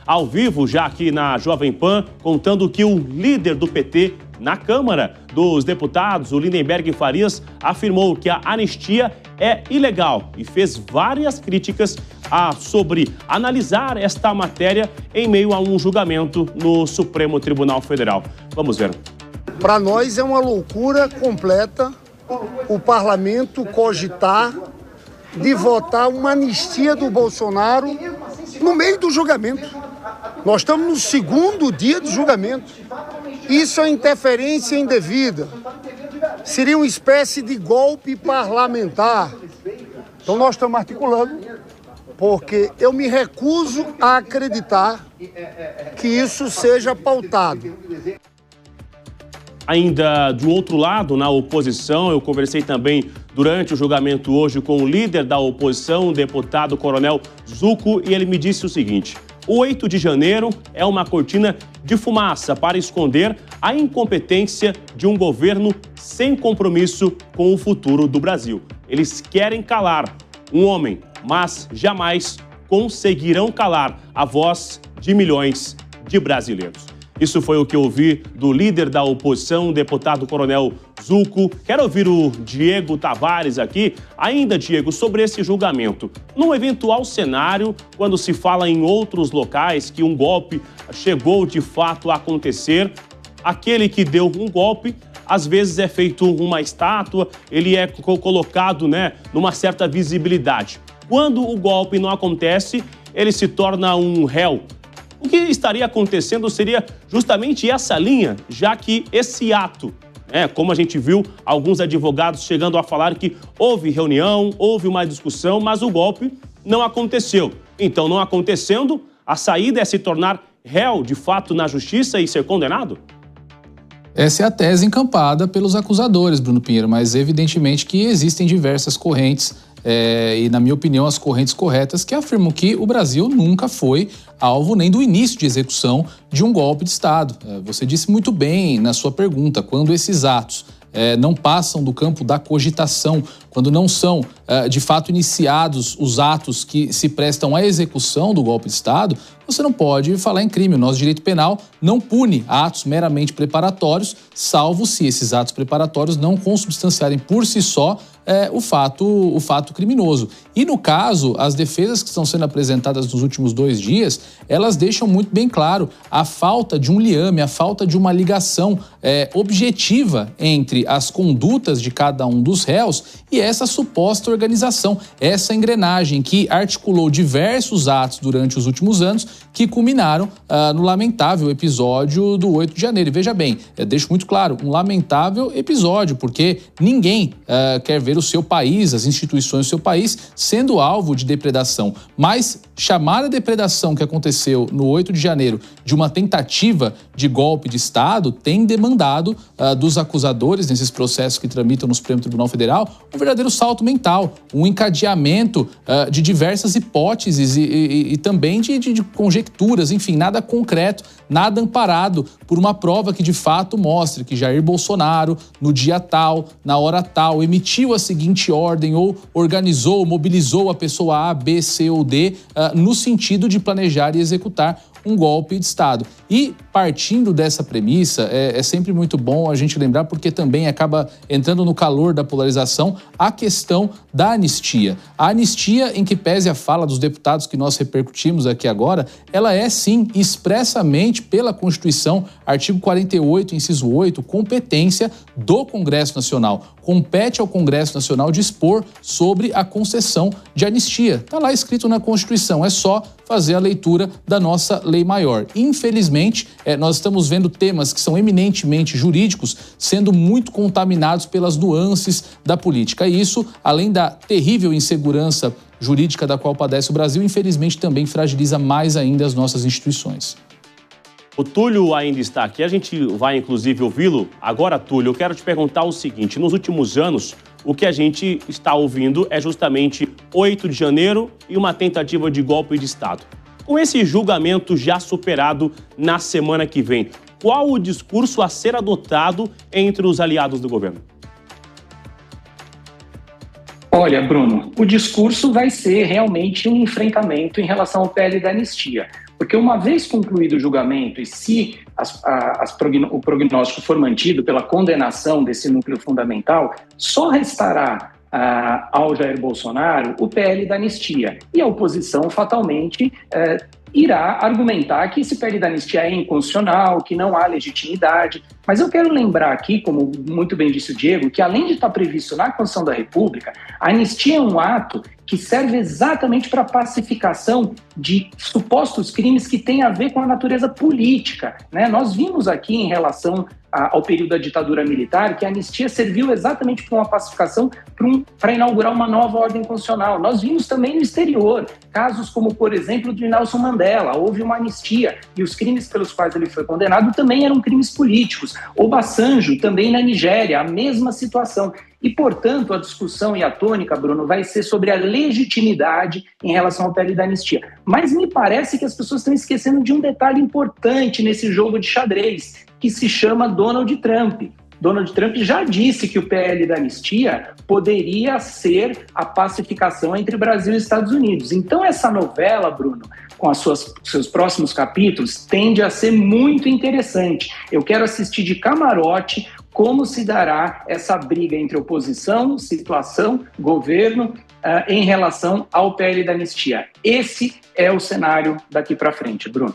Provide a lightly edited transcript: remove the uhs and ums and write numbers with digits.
ao vivo já aqui na Jovem Pan, contando que o líder do PT na Câmara dos Deputados, o Lindenberg Farias, afirmou que a anistia é ilegal e fez várias críticas sobre analisar esta matéria em meio a um julgamento no Supremo Tribunal Federal. Vamos ver. Para nós é uma loucura completa o parlamento cogitar de votar uma anistia do Bolsonaro no meio do julgamento. Nós estamos no segundo dia do julgamento. Isso é interferência indevida. Seria uma espécie de golpe parlamentar. Então nós estamos articulando, porque eu me recuso a acreditar que isso seja pautado. Ainda do outro lado, na oposição, eu conversei também durante o julgamento hoje com o líder da oposição, o deputado Coronel Zucco, e ele me disse o seguinte: o 8 de janeiro é uma cortina de fumaça para esconder a incompetência de um governo sem compromisso com o futuro do Brasil. Eles querem calar um homem, mas jamais conseguirão calar a voz de milhões de brasileiros. Isso foi o que eu ouvi do líder da oposição, o deputado Coronel Zucco. Quero ouvir o Diego Tavares aqui. Ainda, Diego, sobre esse julgamento. Num eventual cenário, quando se fala em outros locais que um golpe chegou de fato a acontecer, aquele que deu um golpe, às vezes é feito uma estátua, ele é colocado, numa certa visibilidade. Quando o golpe não acontece, ele se torna um réu. O que estaria acontecendo seria justamente essa linha, já que esse ato, como a gente viu, alguns advogados chegando a falar que houve reunião, houve uma discussão, mas o golpe não aconteceu. Então, não acontecendo, a saída é se tornar réu, de fato, na justiça e ser condenado? Essa é a tese encampada pelos acusadores, Bruno Pinheiro, mas evidentemente que existem diversas correntes e, na minha opinião, as correntes corretas que afirmam que o Brasil nunca foi alvo nem do início de execução de um golpe de Estado. Você disse muito bem na sua pergunta, quando esses atos não passam do campo da cogitação, quando não são, de fato, iniciados os atos que se prestam à execução do golpe de Estado, você não pode falar em crime. O nosso direito penal não pune atos meramente preparatórios, salvo se esses atos preparatórios não consubstanciarem por si só o fato criminoso. E, no caso, as defesas que estão sendo apresentadas nos últimos 2 dias, elas deixam muito bem claro a falta de um liame, a falta de uma ligação objetiva entre as condutas de cada um dos réus e essa suposta organização, essa engrenagem que articulou diversos atos durante os últimos anos que culminaram no lamentável episódio do 8 de janeiro. E veja bem, deixo muito claro, um lamentável episódio, porque ninguém quer ver o seu país, as instituições do seu país, sendo alvo de depredação. Mas chamar a depredação que aconteceu no 8 de janeiro de uma tentativa de golpe de Estado tem demandado dos acusadores nesses processos que tramitam no Supremo Tribunal Federal um verdadeiro salto mental, um encadeamento de diversas hipóteses e também de conjecturas, enfim, nada concreto, nada amparado por uma prova que de fato mostre que Jair Bolsonaro, no dia tal, na hora tal, emitiu a seguinte ordem ou organizou, mobilizou a pessoa A, B, C ou D no sentido de planejar e executar um golpe de Estado. E partindo dessa premissa, é sempre muito bom a gente lembrar, porque também acaba entrando no calor da polarização, a questão da anistia. A anistia, em que pese a fala dos deputados que nós repercutimos aqui agora, ela é sim expressamente pela Constituição, artigo 48, inciso 8, competência do Congresso Nacional. Compete ao Congresso Nacional dispor sobre a concessão de anistia. Está lá escrito na Constituição, é só fazer a leitura da nossa lei maior. Infelizmente, nós estamos vendo temas que são eminentemente jurídicos sendo muito contaminados pelas nuances da política. E isso, além da terrível insegurança jurídica da qual padece o Brasil, infelizmente também fragiliza mais ainda as nossas instituições. O Túlio ainda está aqui, a gente vai inclusive ouvi-lo. Agora, Túlio, eu quero te perguntar o seguinte: nos últimos anos, o que a gente está ouvindo é justamente 8 de janeiro e uma tentativa de golpe de Estado. Com esse julgamento já superado na semana que vem, qual o discurso a ser adotado entre os aliados do governo? Olha, Bruno, o discurso vai ser realmente um enfrentamento em relação ao PL da anistia. Porque uma vez concluído o julgamento e se o prognóstico for mantido pela condenação desse núcleo fundamental, só restará ao Jair Bolsonaro o PL da anistia. E a oposição, fatalmente, irá argumentar que esse PL da anistia é inconstitucional, que não há legitimidade. Mas eu quero lembrar aqui, como muito bem disse o Diego, que além de estar previsto na Constituição da República, a anistia é um ato que serve exatamente para a pacificação de supostos crimes que têm a ver com a natureza política, né? Nós vimos aqui, em relação ao período da ditadura militar, que a anistia serviu exatamente para uma pacificação, para inaugurar uma nova ordem constitucional. Nós vimos também no exterior casos como, por exemplo, de Nelson Mandela. Houve uma anistia e os crimes pelos quais ele foi condenado também eram crimes políticos. Obasanjo, também na Nigéria, a mesma situação. E, portanto, a discussão e a tônica, Bruno, vai ser sobre a legitimidade em relação ao PL da anistia. Mas me parece que as pessoas estão esquecendo de um detalhe importante nesse jogo de xadrez, que se chama Donald Trump. Donald Trump já disse que o PL da anistia poderia ser a pacificação entre Brasil e Estados Unidos. Então, essa novela, Bruno, com seus próximos capítulos, tende a ser muito interessante. Eu quero assistir de camarote como se dará essa briga entre oposição, situação, governo, em relação ao PL da anistia. Esse é o cenário daqui para frente, Bruno.